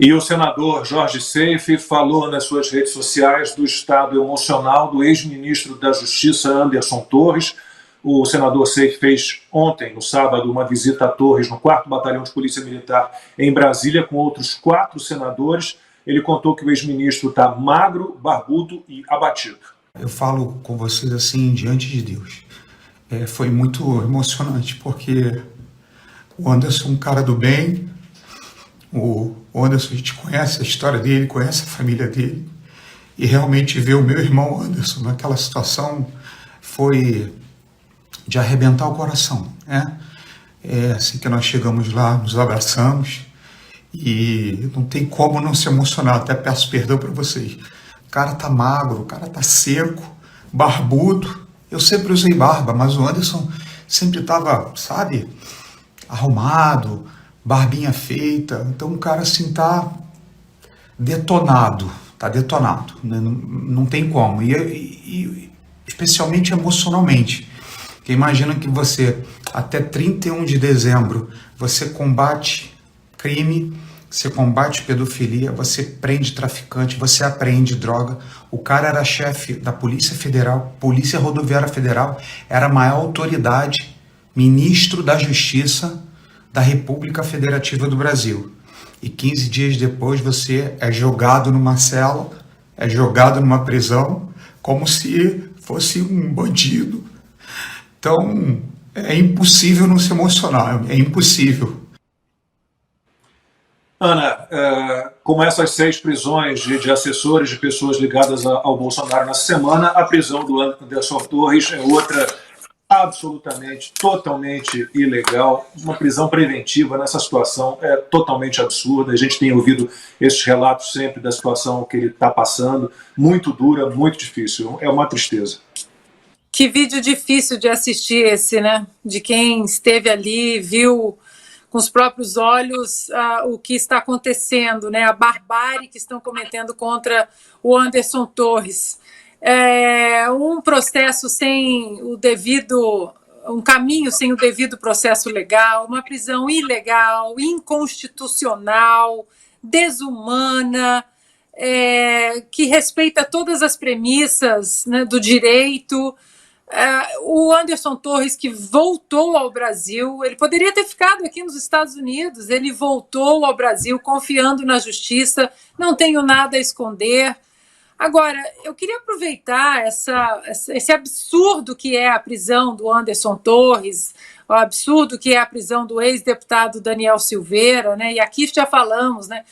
E o senador Jorge Seife falou nas suas redes sociais do estado emocional do ex-ministro da Justiça, Anderson Torres. O senador Seife fez ontem, no sábado, uma visita a Torres, no 4º Batalhão de Polícia Militar, em Brasília, com outros 4 senadores. Ele contou que o ex-ministro está magro, barbudo e abatido. Eu falo com vocês assim, diante de Deus. Foi muito emocionante, porque o Anderson é um cara do bem. O Anderson, a gente conhece a história dele, conhece a família dele, e realmente ver o meu irmão Anderson naquela situação foi de arrebentar o coração, né? Assim que nós chegamos lá, nos abraçamos, e não tem como não se emocionar, até peço perdão para vocês. O cara tá magro, o cara tá seco, barbudo. Eu sempre usei barba, mas o Anderson sempre tava, sabe, arrumado, barbinha feita. Então o cara assim tá detonado, né? Não tem como. E especialmente emocionalmente. Porque imagina que você, até 31 de dezembro, você combate crime, você combate pedofilia, você prende traficante, você apreende droga. O cara era chefe da Polícia Federal, Polícia Rodoviária Federal, era a maior autoridade, ministro da Justiça da República Federativa do Brasil. E 15 dias depois você é jogado numa cela, é jogado numa prisão, como se fosse um bandido. Então, é impossível não se emocionar, é impossível. Ana, como essas 6 prisões de assessores, de pessoas ligadas ao Bolsonaro nessa semana, a prisão do Anderson Torres é outra absolutamente, totalmente ilegal. Uma prisão preventiva nessa situação é totalmente absurda. A gente tem ouvido esses relatos sempre da situação que ele está passando, muito dura, muito difícil. É uma tristeza. Que vídeo difícil de assistir esse, né? De quem esteve ali, viu com os próprios olhos o que está acontecendo, né? A barbárie que estão cometendo contra o Anderson Torres. Um processo sem o devido, um caminho sem o devido processo legal, uma prisão ilegal, inconstitucional, desumana, que respeita todas as premissas, né, do direito. O Anderson Torres, que voltou ao Brasil, ele poderia ter ficado aqui nos Estados Unidos, ele voltou ao Brasil confiando na justiça, não tenho nada a esconder. Agora, eu queria aproveitar esse absurdo que é a prisão do Anderson Torres, o absurdo que é a prisão do ex-deputado Daniel Silveira, né? E aqui já falamos, né?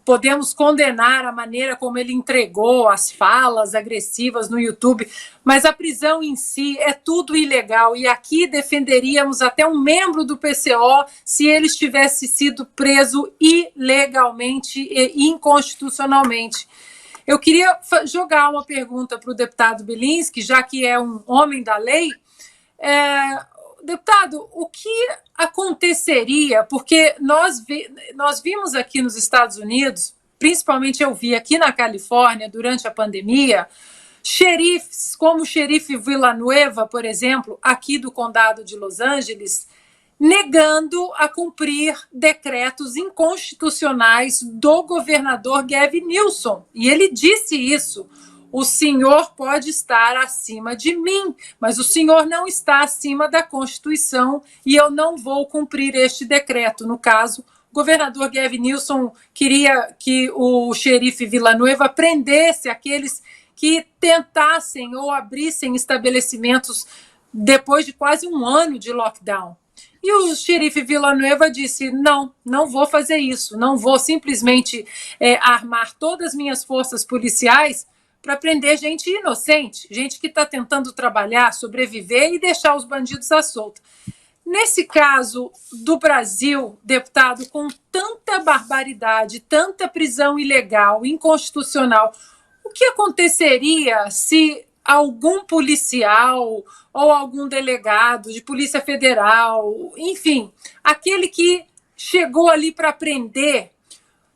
Podemos condenar a maneira como ele entregou as falas agressivas no YouTube, mas a prisão em si é tudo ilegal, e aqui defenderíamos até um membro do PCO se ele tivesse sido preso ilegalmente e inconstitucionalmente. Eu queria jogar uma pergunta para o deputado Bilinski, já que é um homem da lei. Deputado, o que aconteceria, porque nós vimos aqui nos Estados Unidos, principalmente eu vi aqui na Califórnia durante a pandemia, xerifes como o xerife Villanueva, por exemplo, aqui do condado de Los Angeles, negando a cumprir decretos inconstitucionais do governador Gavin Newsom. E ele disse isso: o senhor pode estar acima de mim, mas o senhor não está acima da Constituição e eu não vou cumprir este decreto. No caso, o governador Gavin Newsom queria que o xerife Villanueva prendesse aqueles que tentassem ou abrissem estabelecimentos depois de quase um ano de lockdown. E o xerife Villanueva disse: não vou fazer isso, não vou simplesmente armar todas as minhas forças policiais para prender gente inocente, gente que está tentando trabalhar, sobreviver e deixar os bandidos à solta. Nesse caso do Brasil, deputado, com tanta barbaridade, tanta prisão ilegal, inconstitucional, o que aconteceria se algum policial ou algum delegado de Polícia Federal, enfim, aquele que chegou ali para prender,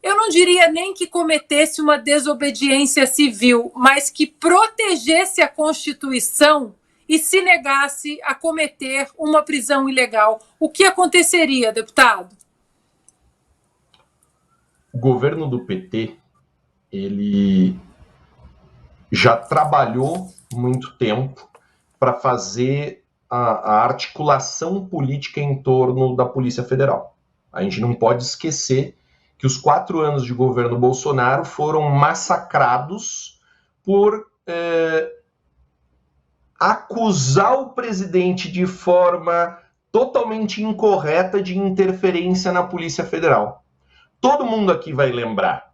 eu não diria nem que cometesse uma desobediência civil, mas que protegesse a Constituição e se negasse a cometer uma prisão ilegal? O que aconteceria, deputado? o governo do PT, ele já trabalhou muito tempo para fazer a articulação política em torno da Polícia Federal. A gente não pode esquecer que os 4 anos de governo Bolsonaro foram massacrados por acusar o presidente de forma totalmente incorreta de interferência na Polícia Federal. Todo mundo aqui vai lembrar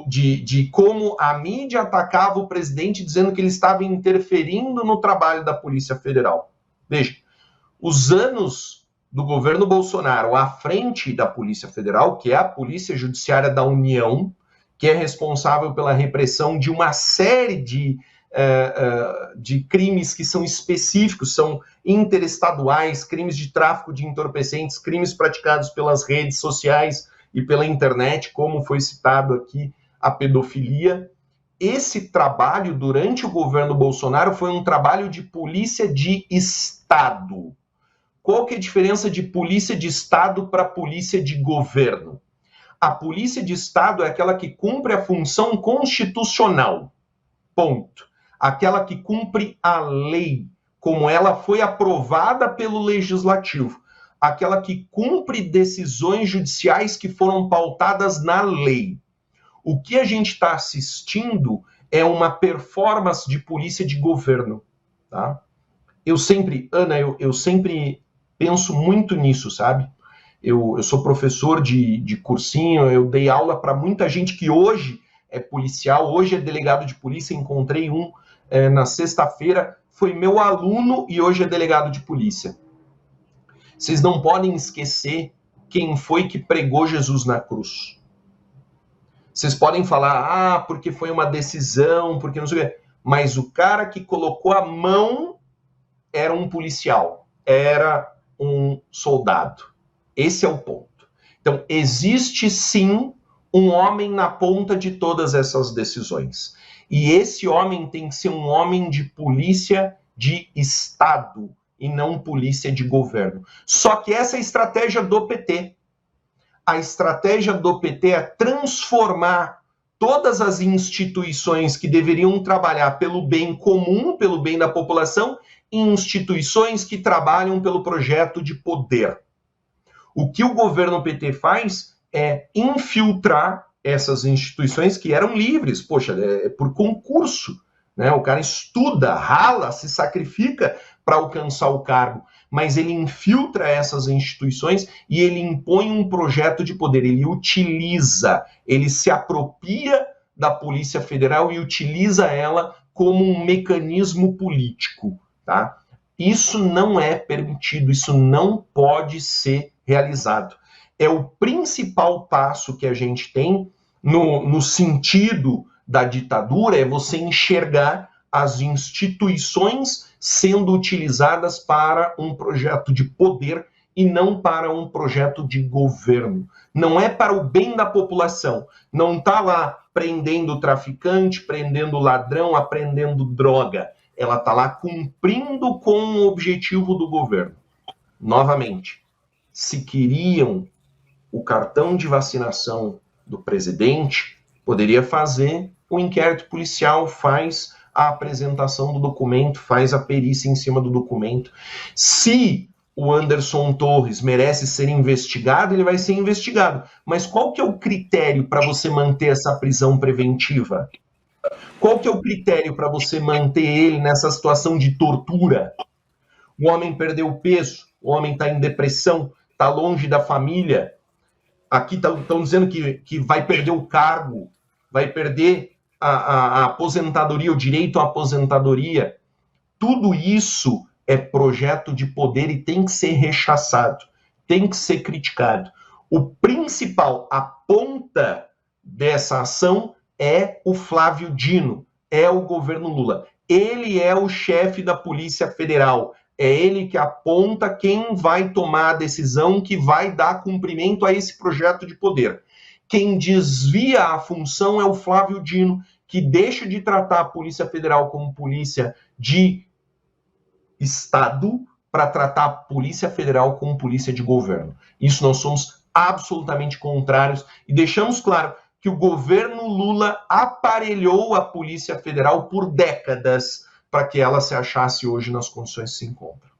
de como a mídia atacava o presidente dizendo que ele estava interferindo no trabalho da Polícia Federal. Veja, os anos do governo Bolsonaro à frente da Polícia Federal, que é a Polícia Judiciária da União, que é responsável pela repressão de uma série de crimes que são específicos, são interestaduais, crimes de tráfico de entorpecentes, crimes praticados pelas redes sociais e pela internet, como foi citado aqui, a pedofilia. Esse trabalho, durante o governo Bolsonaro, foi um trabalho de polícia de Estado. Qual que é a diferença de polícia de Estado para polícia de governo? A polícia de Estado é aquela que cumpre a função constitucional. Ponto. Aquela que cumpre a lei, como ela foi aprovada pelo Legislativo. Aquela que cumpre decisões judiciais que foram pautadas na lei. O que a gente está assistindo é uma performance de polícia de governo. Tá? Ana, eu sempre penso muito nisso, sabe? Eu sou professor de cursinho, eu dei aula para muita gente que hoje é policial, hoje é delegado de polícia, encontrei um na sexta-feira, foi meu aluno e hoje é delegado de polícia. Vocês não podem esquecer quem foi que pregou Jesus na cruz. Vocês podem falar, porque foi uma decisão, porque não sei o quê, mas o cara que colocou a mão era um policial, era um soldado. Esse é o ponto. Então, existe sim um homem na ponta de todas essas decisões. E esse homem tem que ser um homem de polícia de Estado e não polícia de governo. Só que essa é a estratégia do PT. A estratégia do PT é transformar todas as instituições que deveriam trabalhar pelo bem comum, pelo bem da população, em instituições que trabalham pelo projeto de poder. O que o governo PT faz é infiltrar essas instituições que eram livres, por concurso, né? O cara estuda, rala, se sacrifica para alcançar o cargo, mas ele infiltra essas instituições e ele impõe um projeto de poder, ele utiliza, ele se apropria da Polícia Federal e utiliza ela como um mecanismo político, tá? Isso não é permitido, isso não pode ser realizado. É o principal passo que a gente tem no sentido da ditadura, é você enxergar as instituições sendo utilizadas para um projeto de poder e não para um projeto de governo. Não é para o bem da população. Não está lá prendendo traficante, prendendo ladrão, apreendendo droga. Ela está lá cumprindo com o objetivo do governo. Novamente, se queriam o cartão de vacinação do presidente, poderia fazer o inquérito policial, faz a apresentação do documento, faz a perícia em cima do documento. Se o Anderson Torres merece ser investigado, ele vai ser investigado. Mas qual que é o critério para você manter essa prisão preventiva? Qual que é o critério para você manter ele nessa situação de tortura? O homem perdeu peso, o homem está em depressão, está longe da família. Aqui estão dizendo que vai perder o cargo, vai perder a aposentadoria, o direito à aposentadoria. Tudo isso é projeto de poder e tem que ser rechaçado, tem que ser criticado. O principal, a ponta dessa ação é o Flávio Dino, é o governo Lula. Ele é o chefe da Polícia Federal, é ele que aponta quem vai tomar a decisão que vai dar cumprimento a esse projeto de poder. Quem desvia a função é o Flávio Dino, que deixa de tratar a Polícia Federal como polícia de Estado para tratar a Polícia Federal como polícia de governo. Isso nós somos absolutamente contrários e deixamos claro que o governo Lula aparelhou a Polícia Federal por décadas para que ela se achasse hoje nas condições que se encontra.